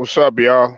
What's up, y'all?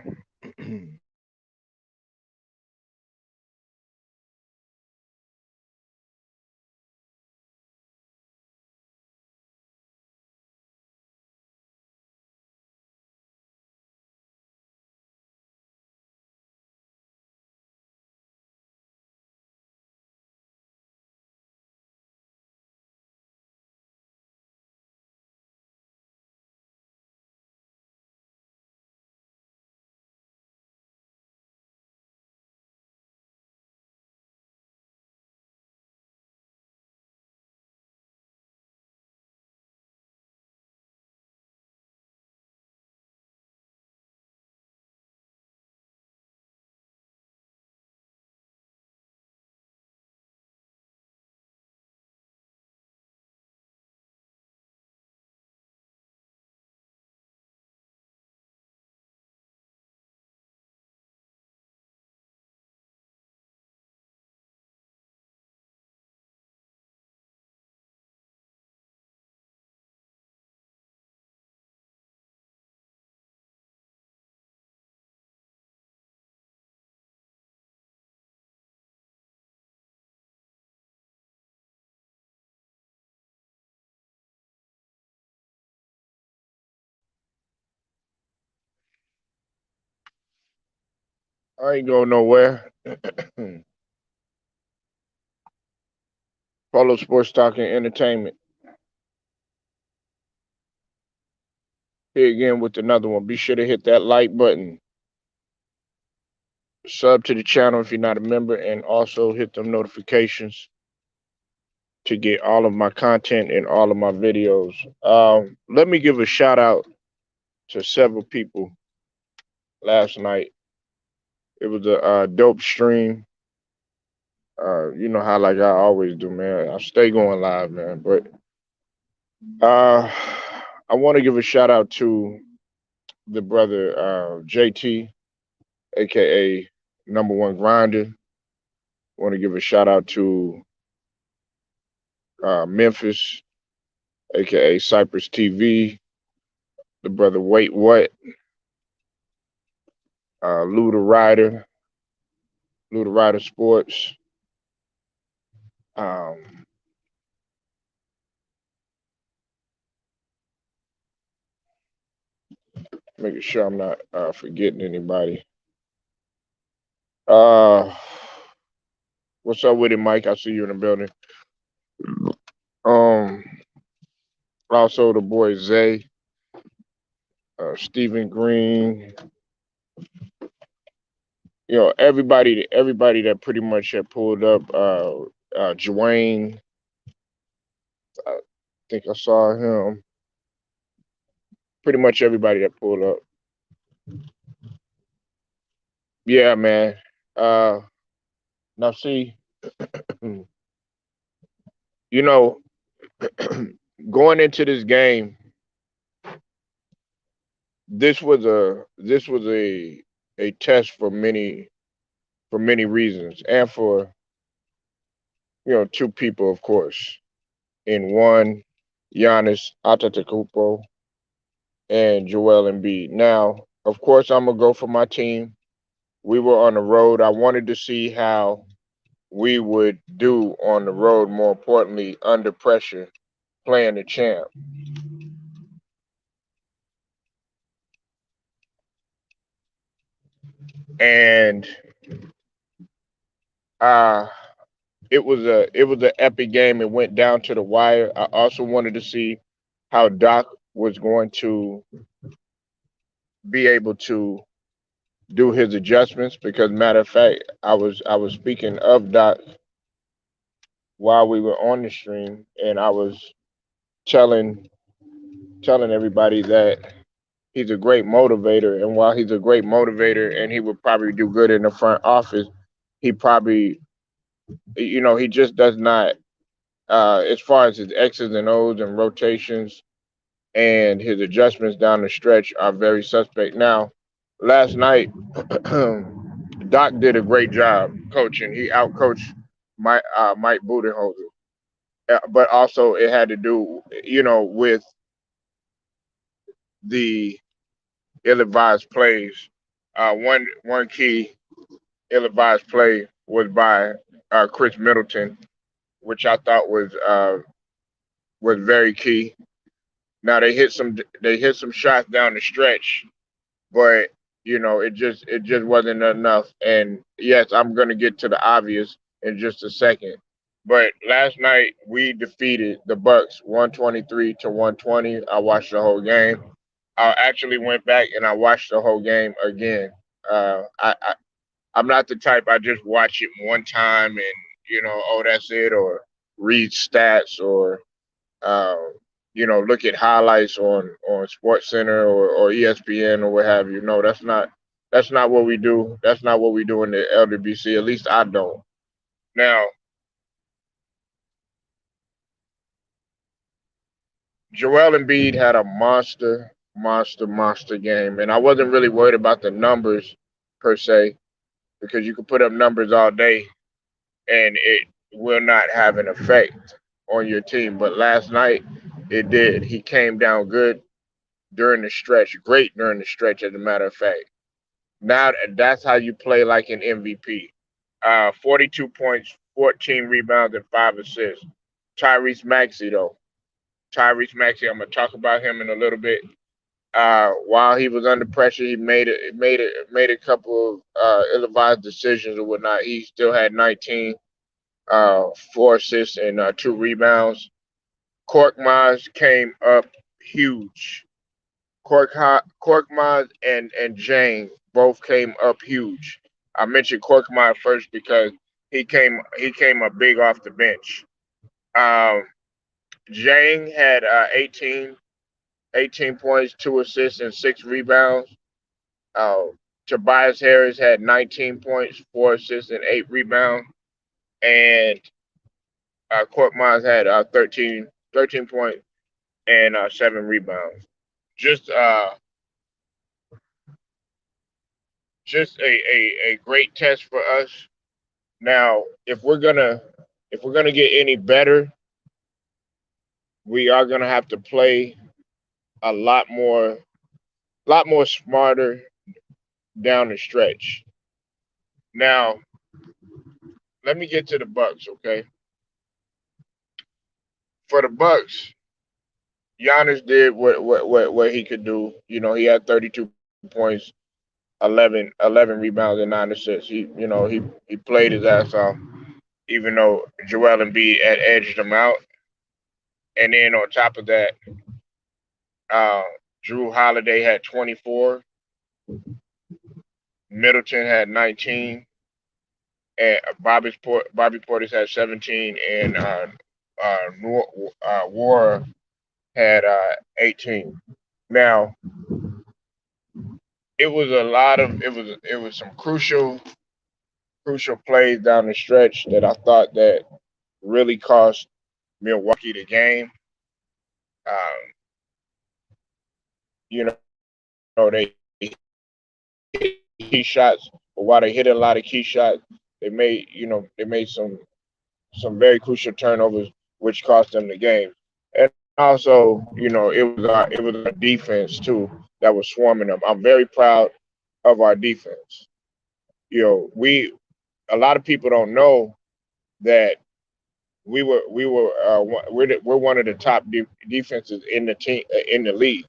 I ain't going nowhere. Polo Sports Talk and Entertainment. Here again with another one. Be sure to hit that like button. Sub to the channel if you're not a member, and also hit them notifications to get all of my content and all of my videos. Let me give a shout out to several people last night. It was a dope stream. You know how like I always do, man. I stay going live, man. But uh, I want to give a shout out to the brother JT, aka Number One Grinder. Want to give a shout out to Memphis, aka Cypress TV. The brother Wait What, Luda Rider, Luda Rider Sports. Um, Making sure I'm not forgetting anybody. Uh, what's up with it, Mike? I see you in the building. Um, Also the boy Zay, Stephen Green. You know, everybody that pretty much had pulled up. Dwayne, I think I saw him. Pretty much everybody that pulled up. Yeah, man. Uh, Now see, you know, going into this game, this was a test for many reasons, and for two people, of course. In one, Giannis Antetokounmpo and Joel Embiid. Now, of course, I'm gonna go for my team. We were on the road. I wanted to see how we would do on the road. More importantly, under pressure, playing the champ. And uh it was an epic game. It went down to the wire. I also wanted to see how Doc was going to be able to do his adjustments, because matter of fact, I was speaking of Doc while we were on the stream, and I was telling telling everybody that he's a great motivator, and while he's a great motivator and he would probably do good in the front office, he probably, he just does not, as far as his X's and O's and rotations and his adjustments down the stretch are very suspect. Now, last night, Doc did a great job coaching. He outcoached Mike Budenholzer, but also it had to do, with the ill-advised plays. One key ill-advised play was by Chris Middleton, which I thought was very key. Now they hit some shots down the stretch, but it just wasn't enough. And yes, I'm gonna get to the obvious in just a second. But last night we defeated the Bucks 123 to 120. I watched the whole game. I actually went back and I watched the whole game again. I'm not the type I just watch it one time and oh, that's it, or read stats, or um, look at highlights on Sports Center or ESPN or what have you. No, that's not what we do. That's not what we do in the LWBC. At least I don't. Now, Joel Embiid had a monster game, and I wasn't really worried about the numbers per se, because you can put up numbers all day and it will not have an effect on your team. But last night it did. He came down good during the stretch, great during the stretch, as a matter of fact. Now that's how you play like an MVP. 42 points, 14 rebounds, and 5 assists. Tyrese Maxey, though. Tyrese Maxey, I'm gonna talk about him in a little bit. While he was under pressure, he made a couple of ill-advised decisions or whatnot. He still had 19, 4 assists and 2 rebounds. Korkmaz came up huge. Korkmaz and Jane both came up huge. I mentioned Korkmaz first because he came up big off the bench. Um, Jane had 18 points, 2 assists, and 6 rebounds. Uh, Tobias Harris had 19 points, 4 assists, and 8 rebounds. And Korkmaz had 13 points and 7 rebounds. Just uh, just a great test for us. Now, if we're gonna get any better, we are gonna have to play a lot more smarter down the stretch. Now, let me get to the Bucks, okay? For the Bucks, Giannis did what he could do. He had 32 points, 11 rebounds, and 9 assists. He played his ass off, even though Joel Embiid had edged him out. And then on top of that, uh, Drew Holiday had 24, Middleton had 19, and Bobby Portis had 17, and War had 18. Now, it was some crucial plays down the stretch that I thought that really cost Milwaukee the game. Um, they hit key shots, but while they hit a lot of key shots, they made some very crucial turnovers, which cost them the game. And also, it was our defense too that was swarming them. I'm very proud of our defense. We a lot of people don't know that we're one of the top defenses in the team in the league,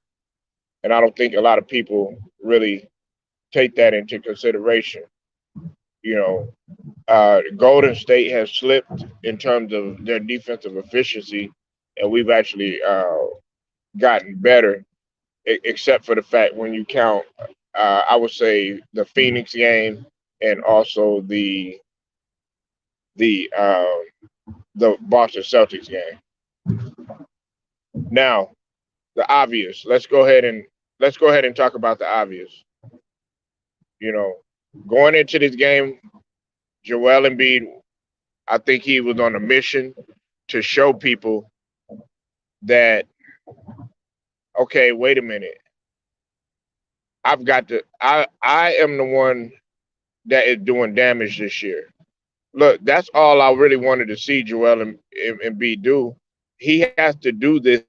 and I don't think a lot of people really take that into consideration. You know, Golden State has slipped in terms of their defensive efficiency, and we've actually gotten better, except for the fact when you count, I would say the Phoenix game and also the Boston Celtics game. Now, the obvious. Let's go ahead and talk about the obvious. You know, Going into this game, Joel Embiid, I think he was on a mission to show people that, okay, wait a minute, I am the one that is doing damage this year. Look, that's all I really wanted to see Joel Embiid do. He has to do this.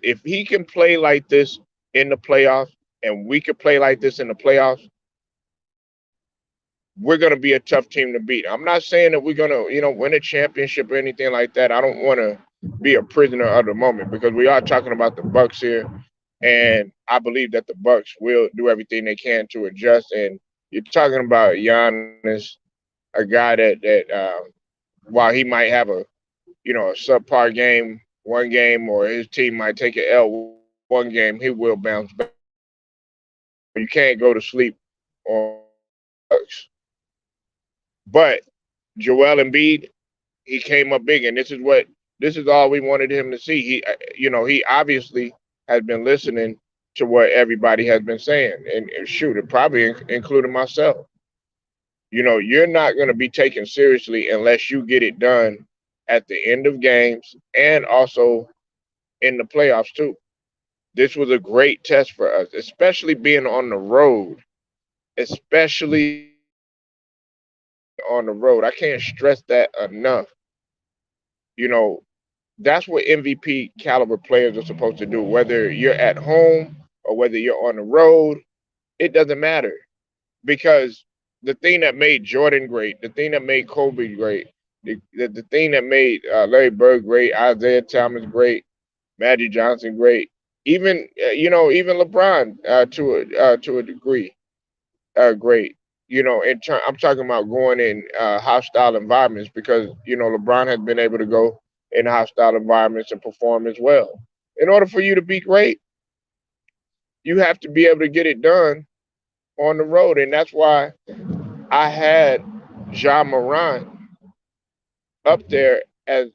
If he can play like this in the playoffs and we could play like this in the playoffs, we're going to be a tough team to beat. I'm not saying that we're going to, win a championship or anything like that. I don't want to be a prisoner of the moment because we are talking about the Bucks here, and I believe that the Bucks will do everything they can to adjust. And you're talking about Giannis, a guy that while he might have a subpar game one game, or his team might take an L one game, he will bounce back. You can't go to sleep on the Bucks. But Joel Embiid, he came up big, and this is all we wanted him to see. He obviously has been listening to what everybody has been saying, and shoot, it probably including myself. You're not going to be taken seriously unless you get it done at the end of games and also in the playoffs too. This was a great test for us, especially being on the road, especially on the road. I can't stress that enough. You know, that's what MVP caliber players are supposed to do. Whether you're at home or whether you're on the road, it doesn't matter because the thing that made Jordan great, the thing that made Kobe great, the thing that made Larry Bird great, Isaiah Thomas great, Magic Johnson great, even even LeBron to a degree great. I'm talking about going in hostile environments because LeBron has been able to go in hostile environments and perform as well. In order for you to be great, you have to be able to get it done on the road, and that's why I had John Morant up there as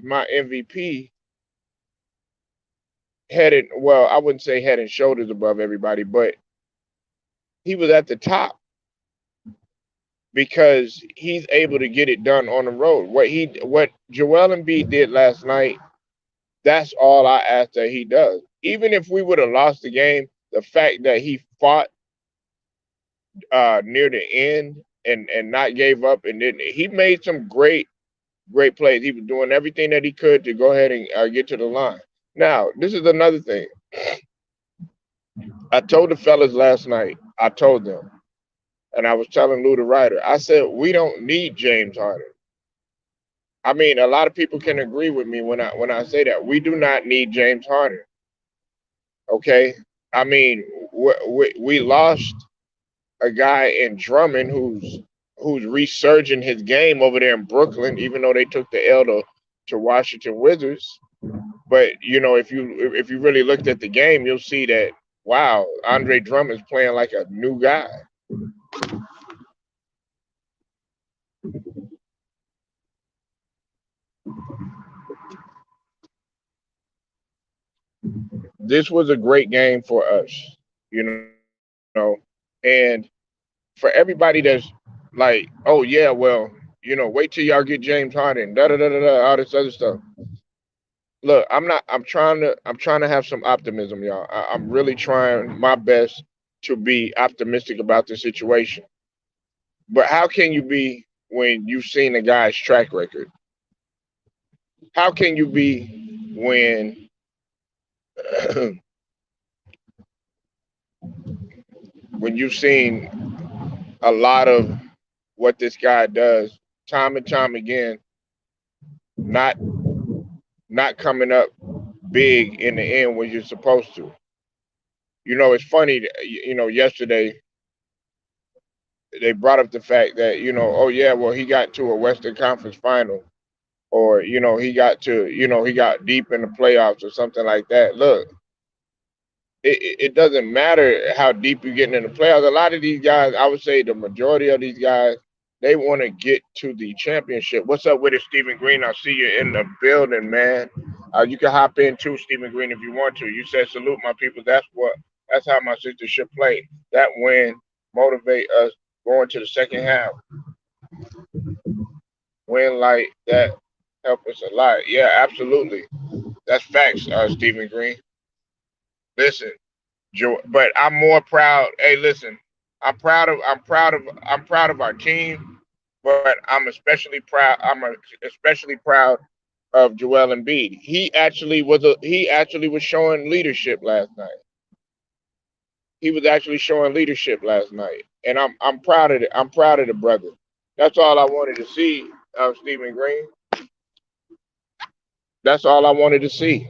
my MVP, I wouldn't say head and shoulders above everybody, but he was at the top because he's able to get it done on the road. What Joel Embiid did last night, that's all I ask that he does. Even if we would have lost the game, the fact that he fought near the end and not gave up, and then he made some great plays. He was doing everything that he could to go ahead and get to the line. Now, this is another thing. I told the fellas last night. I told them, and I was telling Lou the writer. I said we don't need James Harden. I mean, a lot of people can agree with me when I say that we do not need James Harden. Okay, I mean, we lost a guy in Drummond who's resurging his game over there in Brooklyn, even though they took the L to Washington Wizards. But if you really looked at the game, you'll see that wow, Andre Drummond's playing like a new guy. This was a great game for us, and for everybody that's like, oh yeah, well, wait till y'all get James Harden, da da da da da, all this other stuff. Look, I'm not. I'm trying to have some optimism, y'all. I'm really trying my best to be optimistic about the situation. But how can you be when you've seen a guy's track record? How can you be when when you've seen a lot of what this guy does time and time again, not not coming up big in the end when you're supposed to? It's funny. Yesterday they brought up the fact that oh yeah, well he got to a Western Conference final, or he got deep in the playoffs or something like that. Look, it doesn't matter how deep you're getting in the playoffs. A lot of these guys, I would say the majority of these guys, they want to get to the championship. What's up with it, Stephen Green? I see you in the building, man. You can hop in too, Stephen Green, if you want to. You said salute my people. That's how my sister should play. That win motivate us going to the second half. Win like that help us a lot. Yeah, absolutely. That's facts, Stephen Green. Listen, but I'm more proud. Hey, listen, I'm proud of our team, but I'm especially proud of Joel Embiid. He actually was showing leadership last night. He was actually showing leadership last night, and I'm proud of it. I'm proud of the brother. That's all I wanted to see of Stephen Green. That's all I wanted to see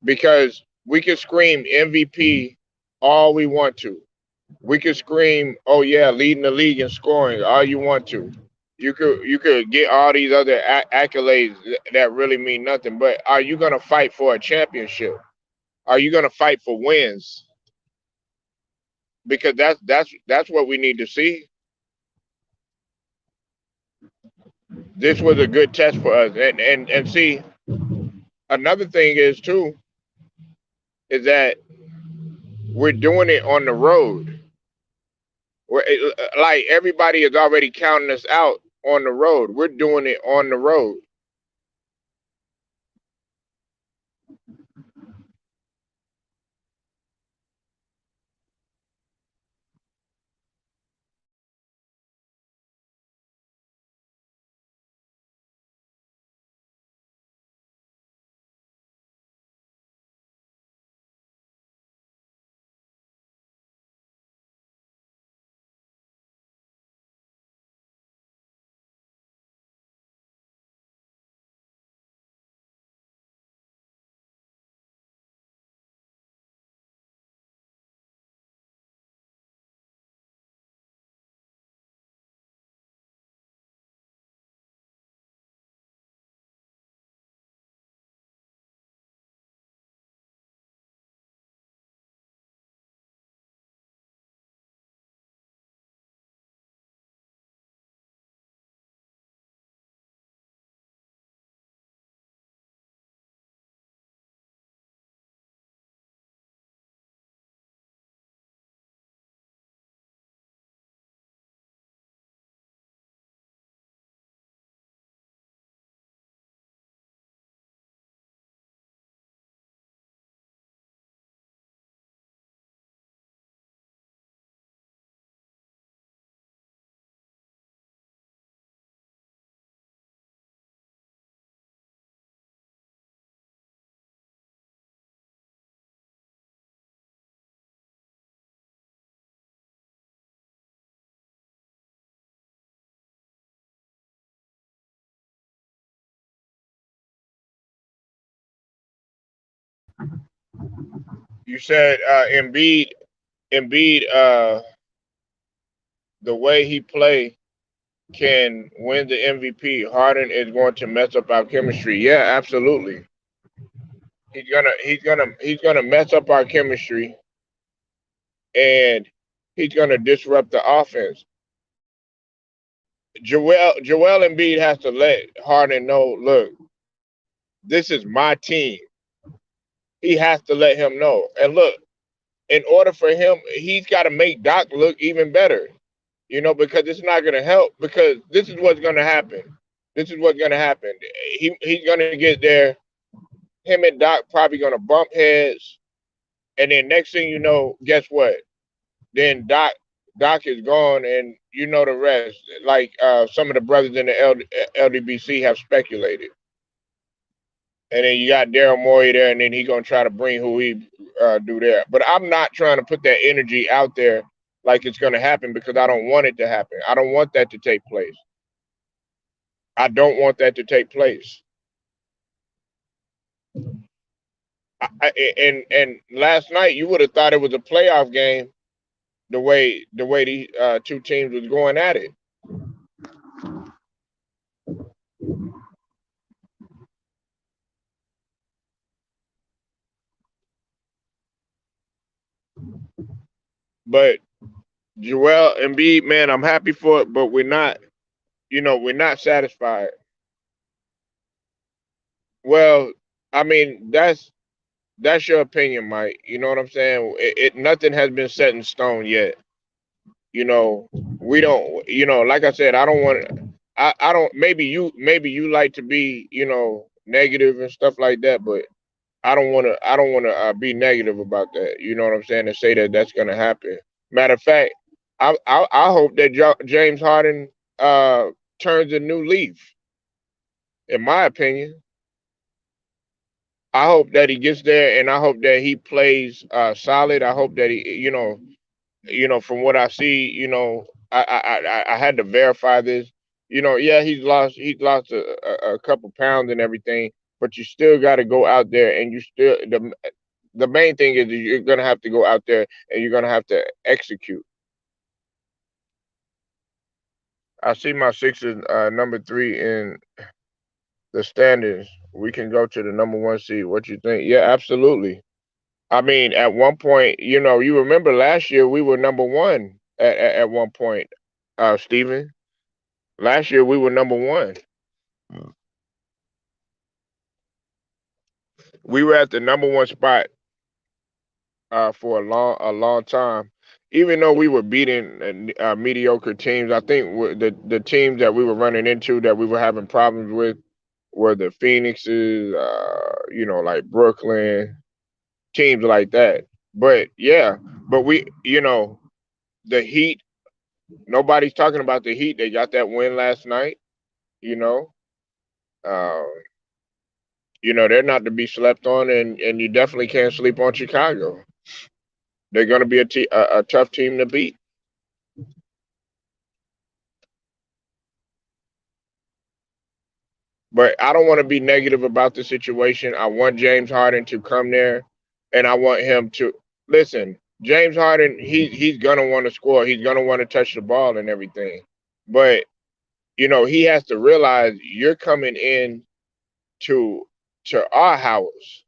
because we can scream MVP all we want to. We could scream, "Oh yeah, leading the league in scoring," all you want to. You could get all these other accolades that really mean nothing. But are you gonna fight for a championship? Are you gonna fight for wins? Because that's what we need to see. This was a good test for us, and see, another thing is too is that we're doing it on the road. Like everybody is already counting us out on the road. We're doing it on the road. You said Embiid, the way he play can win the MVP. Harden is going to mess up our chemistry. Yeah, absolutely. He's gonna mess up our chemistry, and he's gonna disrupt the offense. Joel Embiid has to let Harden know, look, this is my team. He has to let him know. And look, in order for him, he's got to make Doc look even better. Because it's not going to help. Because this is what's going to happen. This is what's going to happen. He's going to get there. Him and Doc probably going to bump heads, and then next thing you know, guess what? Then Doc is gone, and you know the rest. Like some of the brothers in the LDBC have speculated. And then you got Daryl Morey there, and then he gonna try to bring who he do there. But I'm not trying to put that energy out there like it's gonna happen because I don't want it to happen. I don't want that to take place. I don't want that to take place. And last night you would have thought it was a playoff game the way the two teams was going at it. But Joel Embiid, man, I'm happy for it, but we're not satisfied. Well, I mean that's your opinion, Mike. You know what I'm saying? Nothing has been set in stone yet. We don't. Like I said, I don't want. I don't. Maybe you like to be negative and stuff like that, but I don't want to. I don't want to be negative about that. You know what I'm saying? And say that that's going to happen. Matter of fact, I hope that James Harden turns a new leaf. In my opinion, I hope that he gets there, and I hope that he plays solid. I hope that he, from what I see, I had to verify this. Yeah, he's lost a couple pounds and everything, but you still got to go out there, and the main thing is that you're gonna have to go out there and you're gonna have to execute. I see my Sixers number three in the standings. We can go to the number one seed. What you think? Yeah, absolutely. I mean, at one point, you remember last year we were number one at one point, Steven. Last year we were number one. We were at the number one spot for a long time. Even though we were beating mediocre teams, I think the teams that we were running into that we were having problems with were the Phoenixes, like Brooklyn, teams like that. But yeah, but the Heat. Nobody's talking about the Heat. They got that win last night. You know, uh, they're not to be slept on, and you definitely can't sleep on Chicago. They're going to be a tough team to beat. But I don't want to be negative about the situation. I want James Harden to come there, and I want him to listen. James Harden, he's gonna want to score. He's gonna want to touch the ball and everything. But he has to realize you're coming in to our house.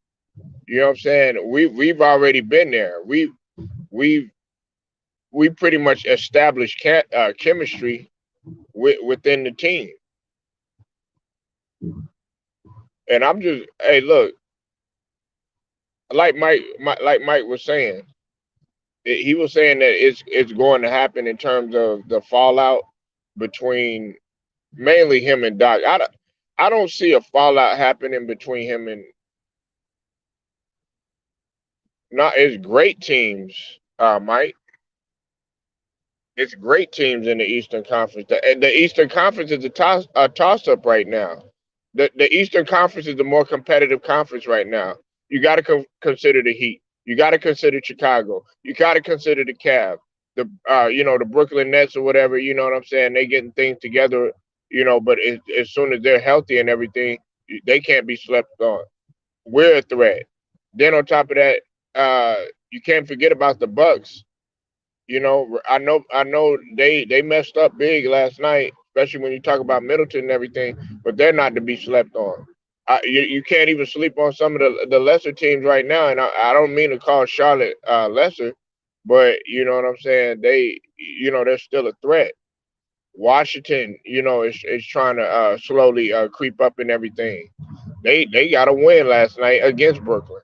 You know what I'm saying? We've already been there. We we pretty much established chemistry within the team. And I'm just, hey, look, like Mike was saying, he was saying that it's going to happen in terms of the fallout between mainly him and Doc. I don't see a fallout happening between him and not his great teams, Mike. It's great teams in the Eastern Conference. The Eastern Conference is a toss up right now. The Eastern Conference is the more competitive conference right now. You got to consider the Heat. You got to consider Chicago. You got to consider the Cavs. The Brooklyn Nets or whatever. You know what I'm saying? They getting things together. But as soon as they're healthy and everything, they can't be slept on. We're a threat. Then on top of that, you can't forget about the Bucks. I know they messed up big last night, especially when you talk about Middleton and everything, but they're not to be slept on. You can't even sleep on some of the lesser teams right now, and I don't mean to call Charlotte lesser, but you know what I'm saying. They're still a threat. Washington, is trying to slowly creep up and everything. They got a win last night against Brooklyn.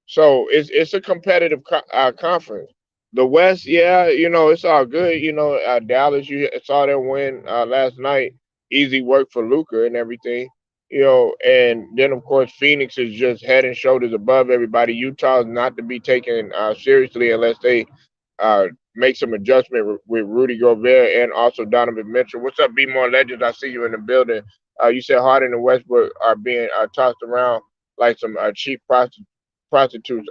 So it's a competitive conference. The West, yeah, it's all good. Dallas, you saw them win last night. Easy work for Luca and everything. And then of course Phoenix is just head and shoulders above everybody. Utah is not to be taken seriously unless they uh, make some adjustment with Rudy Gobert and also Donovan Mitchell. What's up, B More Legends? I see you in the building. You said Harden and Westbrook are being tossed around like some cheap prostitutes.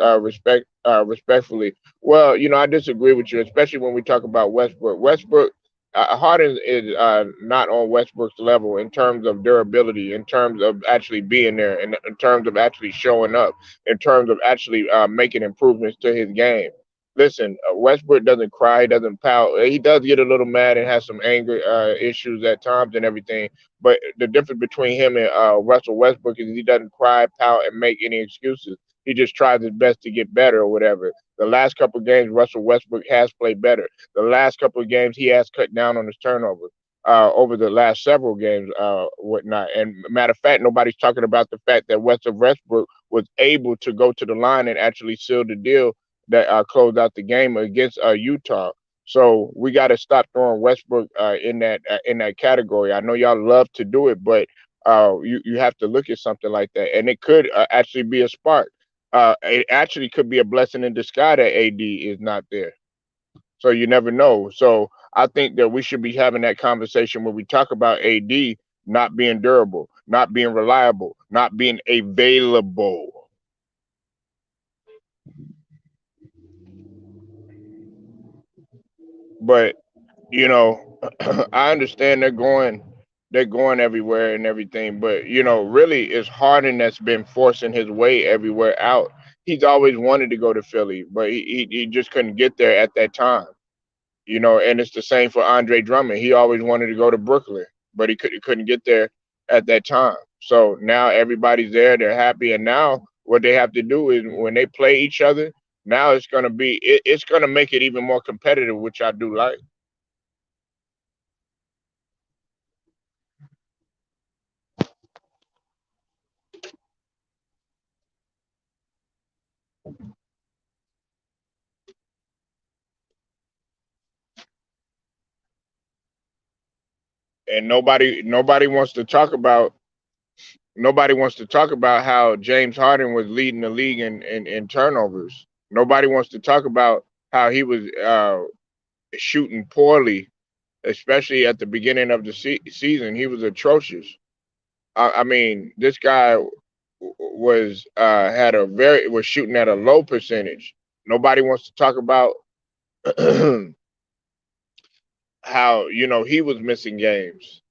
Respectfully. Well, I disagree with you, especially when we talk about Westbrook. Harden is not on Westbrook's level in terms of durability, in terms of actually being there, in terms of actually showing up, in terms of actually making improvements to his game. Listen, Westbrook doesn't cry, he doesn't pout. He does get a little mad and has some anger issues at times and everything. But the difference between him and Russell Westbrook is he doesn't cry, pout, and make any excuses. He just tries his best to get better or whatever. The last couple of games, Russell Westbrook has played better. The last couple of games, he has cut down on his turnovers. Over the last several games, whatnot. And matter of fact, nobody's talking about the fact that Russell Westbrook was able to go to the line and actually seal the deal that closed out the game against Utah. So we got to stop throwing Westbrook in that category. I know y'all love to do it, but you have to look at something like that, and it could actually be a spark. It actually could be a blessing in disguise that AD is not there. So you never know. So I think that we should be having that conversation when we talk about AD. not being durable, not being reliable, not being available. But you know, I understand they're going everywhere and everything, but really it's Harden that's been forcing his way everywhere out. He's always wanted to go to Philly, but he just couldn't get there at that time. And it's the same for Andre Drummond. He always wanted to go to Brooklyn, but he couldn't get there at that time. So now everybody's there, they're happy, and now what they have to do is when they play each other, now it's gonna make it even more competitive, which I do like. And nobody wants to talk about how James Harden was leading the league in turnovers. Nobody wants to talk about how he was shooting poorly, especially at the beginning of the season. He was atrocious. I mean, this guy was shooting at a low percentage. Nobody wants to talk about how he was missing games.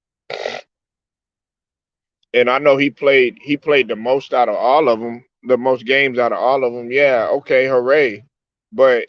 And I know he played the most out of all of them, the most games out of all of them. Yeah, okay, hooray! But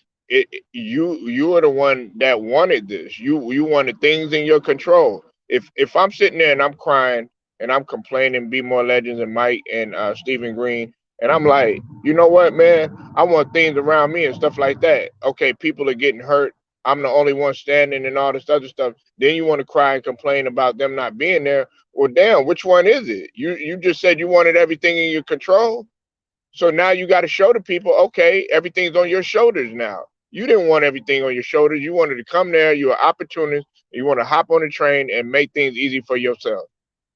you are the one that wanted this. You wanted things in your control. If I'm sitting there and I'm crying and I'm complaining, be more legends and Mike and Stephen Green, and I'm like, you know what, man? I want things around me and stuff like that. Okay, people are getting hurt. I'm the only one standing and all this other stuff. Then you want to cry and complain about them not being there. Well, damn, which one is it? You just said you wanted everything in your control. So now you got to show the people, okay, everything's on your shoulders now. You didn't want everything on your shoulders. You wanted to come there. You're an opportunist. You want to hop on the train and make things easy for yourself.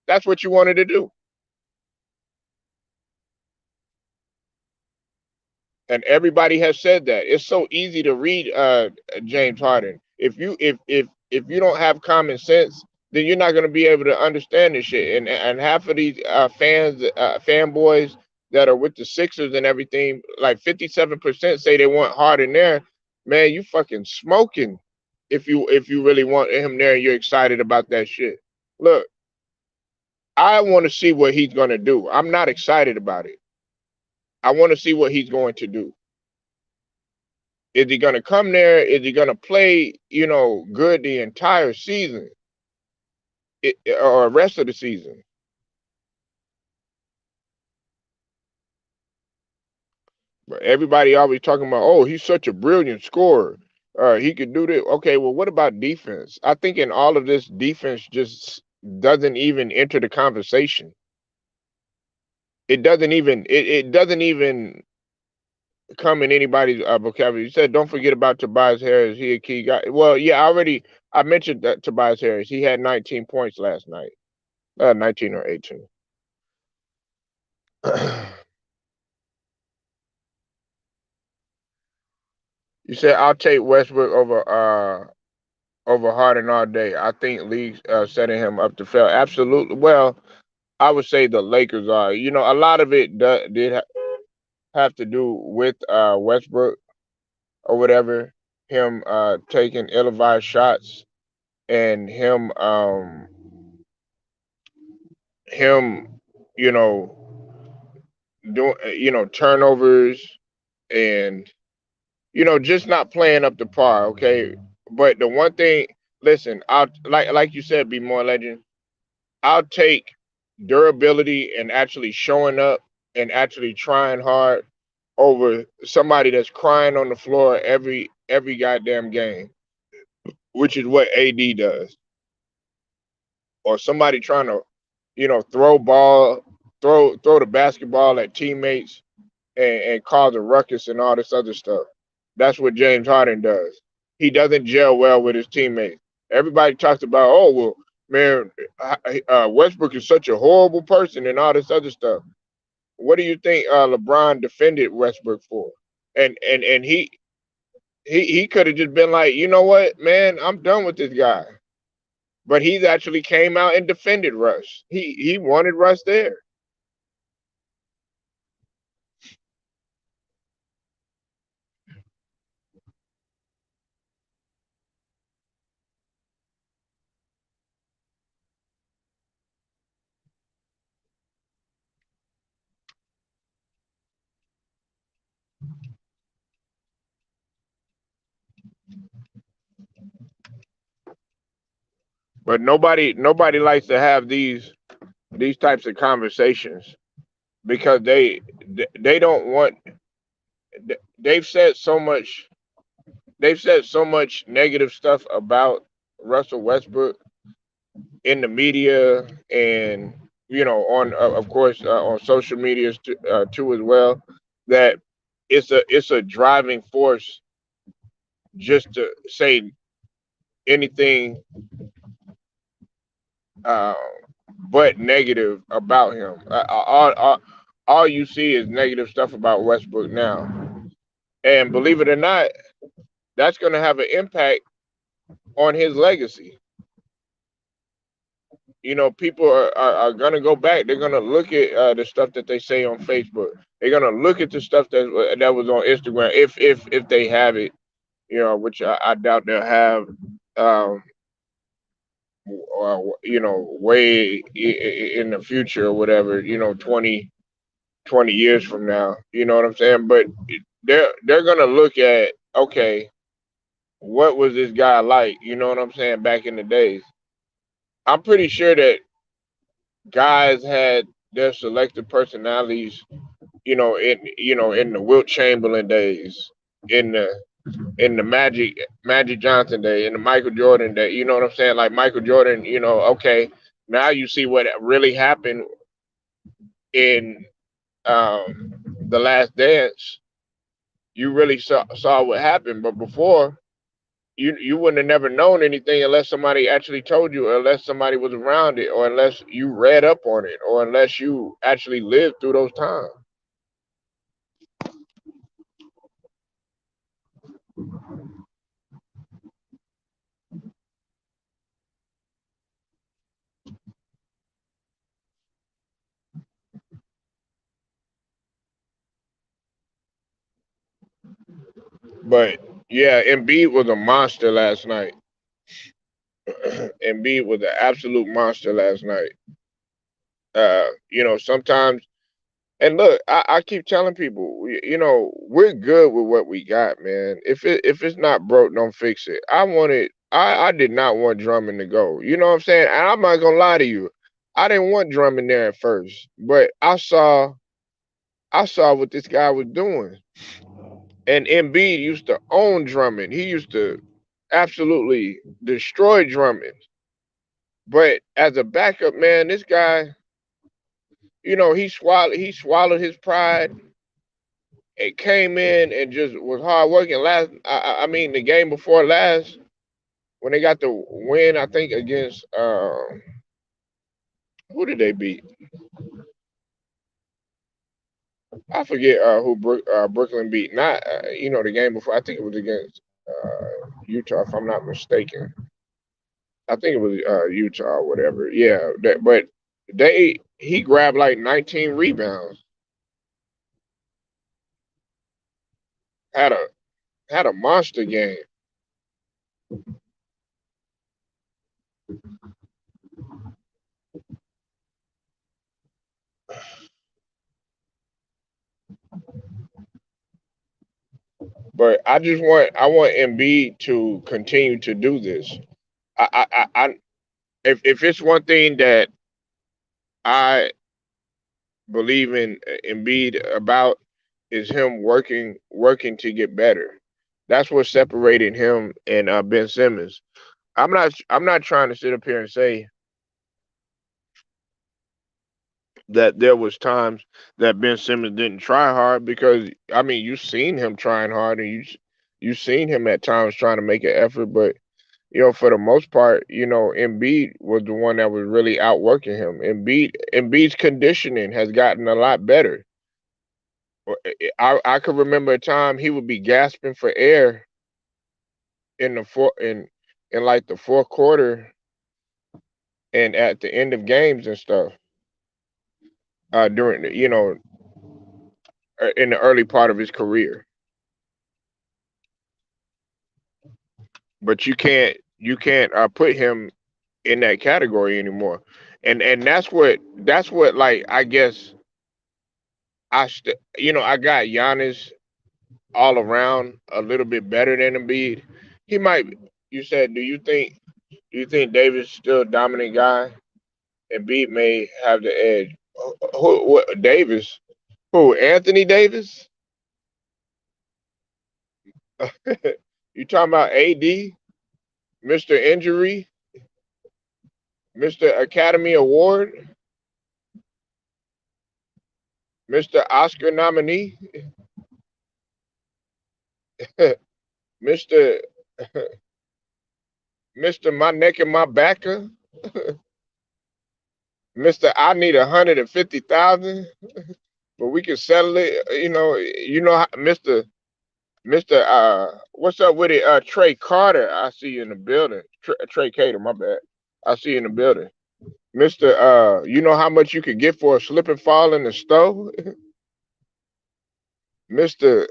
That's what you wanted to do. And everybody has said that. It's so easy to read James Harden. If you don't have common sense, then you're not going to be able to understand this shit. And half of these fanboys that are with the Sixers and everything, like 57% say they want Harden there. Man, you fucking smoking. If you really want him there and you're excited about that shit. Look, I want to see what he's going to do. I'm not excited about it. I want to see what he's going to do. Is he going to come there? Is he going to play, good the entire season or the rest of the season? But everybody always talking about, oh, he's such a brilliant scorer. He could do this. Okay, well, what about defense? I think in all of this, defense just doesn't even enter the conversation. It doesn't even come in anybody's vocabulary. You said, don't forget about Tobias Harris. He a key guy. Well, yeah, I mentioned that Tobias Harris. He had 19 points last night. 19 or 18. You said I'll take Westbrook over Harden all day. I think leagues setting him up to fail. Absolutely. Well, I would say the Lakers are. A lot of it have to do with Westbrook or whatever. Him taking ill-advised shots and him, you know, doing turnovers and just not playing up to par. Okay, but the one thing, listen, I'll like you said, be more legend. I'll take durability and actually showing up and actually trying hard over somebody that's crying on the floor every goddamn game, which is what AD does, or somebody trying to, throw the basketball at teammates and cause a ruckus and all this other stuff. That's what James Harden does. He doesn't gel well with his teammates. Everybody talks about, oh well, man, Westbrook is such a horrible person and all this other stuff. What do you think LeBron defended Westbrook for? And he could have just been like, you know what, man, I'm done with this guy. But he's actually came out and defended Russ. He wanted Russ there. But nobody likes to have these types of conversations because they don't want. They've said so much. They've said so much negative stuff about Russell Westbrook in the media, and on of course on social medias too as well, that it's a driving force just to say anything uh, but negative about him. All you see is negative stuff about Westbrook now, and believe it or not, that's going to have an impact on his legacy. People are going to go back. They're going to look at the stuff that they say on Facebook. They're going to look at the stuff that was on Instagram, if they have it, which I doubt they'll have. Um, way in the future or whatever. 20 years from now. You know what I'm saying? But they're going to look at, okay, what was this guy like? You know what I'm saying? Back in the days, I'm pretty sure that guys had their selective personalities, in the Wilt Chamberlain days, in the Magic Johnson day, in the Michael Jordan day. You know what I'm saying? Like Michael Jordan, okay, now you see what really happened in the Last Dance. You really saw what happened, but before, you wouldn't have never known anything unless somebody actually told you, or unless somebody was around it, or unless you read up on it, or unless you actually lived through those times. But yeah, Embiid was a monster last night. Embiid was an absolute monster last night. Sometimes, and look, I keep telling people, we're good with what we got, man. If it's not broke, don't fix it. I did not want Drummond to go. You know what I'm saying? And I'm not gonna lie to you. I didn't want Drummond there at first, but I saw what this guy was doing. And Embiid used to own Drummond. He used to absolutely destroy Drummond. But as a backup, man, this guy, he swallowed his pride. It came in and just was hard working. I mean, the game before last, when they got the win, I think against who did they beat? I forget who Brooklyn beat. Not the game before. I think it was against Utah, if I'm not mistaken. I think it was Utah or whatever. Yeah, but he grabbed like 19 rebounds. Had a had a monster game. But I want Embiid to continue to do this. If it's one thing that I believe in Embiid about, is him working to get better. That's what separated him and Ben Simmons. I'm not trying to sit up here and say that there was times that Ben Simmons didn't try hard, because I mean you've seen him trying hard, and you've seen him at times trying to make an effort, but for the most part, Embiid was the one that was really outworking him. Embiid's conditioning has gotten a lot better. I could remember a time he would be gasping for air in the four in like the fourth quarter, and at the end of games and stuff, during the, in the early part of his career. But you can't put him in that category anymore. And that's what like I guess I got Giannis all around a little bit better than Embiid. He might. You said, do you think Davis still a dominant guy? Embiid may have the edge. What Davis? Who? Anthony Davis? You talking about AD, Mister Injury, Mister Academy Award, Mister Oscar nominee, Mister Mister My Neck and My Backer, Mister I need 150,000, but we can settle it. Mister. What's up with it? Trey Carter, I see you in the building. Trey Cater, my bad. I see you in the building. Mister. You know how much you could get for a slip and fall in the stove, Mister.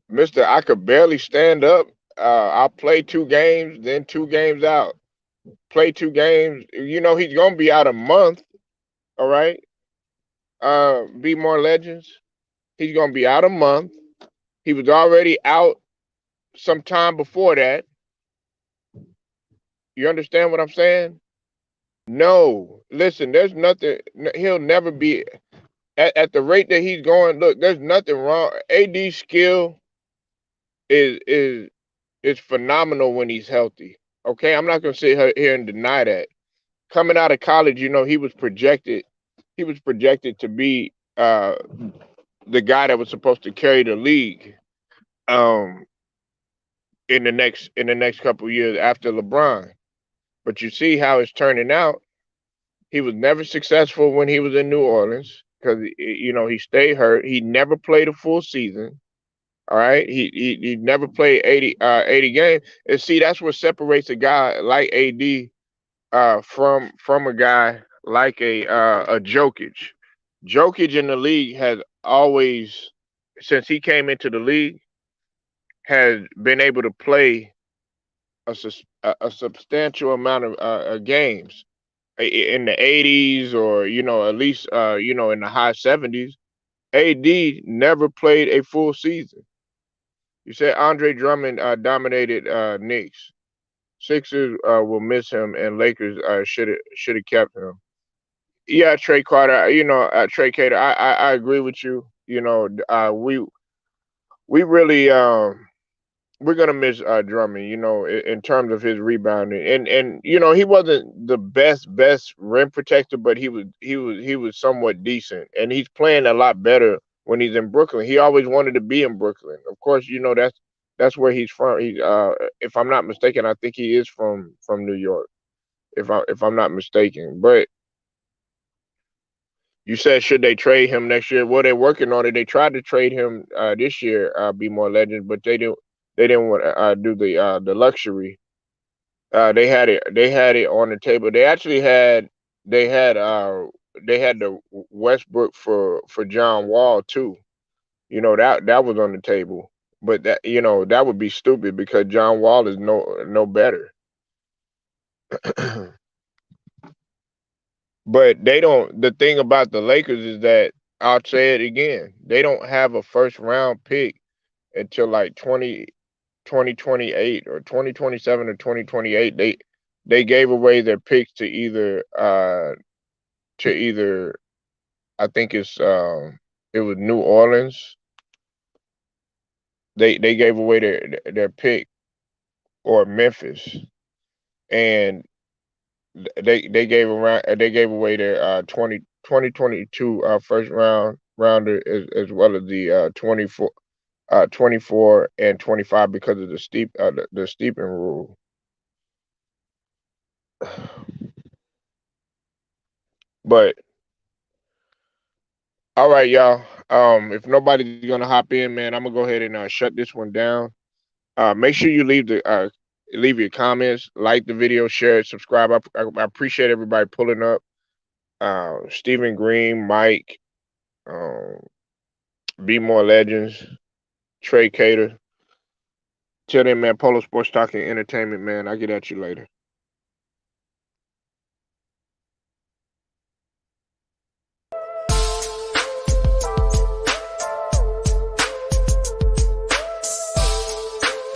Mister, I could barely stand up. I'll play 2 games, then 2 games out. Play 2 games. He's gonna be out a month. All right. Be more legends. He's gonna be out a month. He was already out some time before that. You understand what I'm saying? No. Listen, there's nothing. He'll never be at the rate that he's going. Look, there's nothing wrong. AD's skill is is phenomenal when he's healthy. Okay, I'm not gonna sit here and deny that. Coming out of college, he was projected. He was projected to be the guy that was supposed to carry the league um, in the next couple of years after LeBron. But you see how it's turning out. He was never successful when he was in New Orleans because he stayed hurt. He never played a full season. All right, he never played 80 games. And see, that's what separates a guy like AD from a guy like a Jokic. Jokic in the league has always, since he came into the league, has been able to play a substantial amount of games in the 80s, or at least in the high 70s. AD never played a full season. You said Andre Drummond dominated Knicks. Sixers will miss him, and Lakers should have kept him. Yeah, Trey Carter. Trey Cater. I agree with you. We really we're gonna miss Drummond. In terms of his rebounding, and he wasn't the best rim protector, but he was somewhat decent, and he's playing a lot better when he's in Brooklyn. He always wanted to be in Brooklyn. Of course, that's where he's from. If I'm not mistaken, I think he is from New York. If I'm not mistaken, but you said should they trade him next year? Well, they're working on it. They tried to trade him this year, be more legends, but they didn't want to do the luxury. They had it on the table. They had the Westbrook for John Wall too. That was on the table, but that would be stupid because John Wall is no better. But they don't. The thing about the Lakers is that I'll say it again. They don't have a first round pick until like 2028 or 2027 or 2028. They gave away their picks to either I think it was New Orleans. They gave away their pick, or Memphis, and they gave away their 2022 first rounder, as well as the 24 and 25, because of the steeping rule. But all right, y'all. If nobody's gonna hop in, man, I'm gonna go ahead and shut this one down. Make sure you leave the Leave your comments, like the video, share it, subscribe. I appreciate everybody pulling up. Stephen Green, Mike, um, Be More Legends, Trey Cater. Till then, man, Polo Sports Talk and Entertainment, man. I'll get at you later.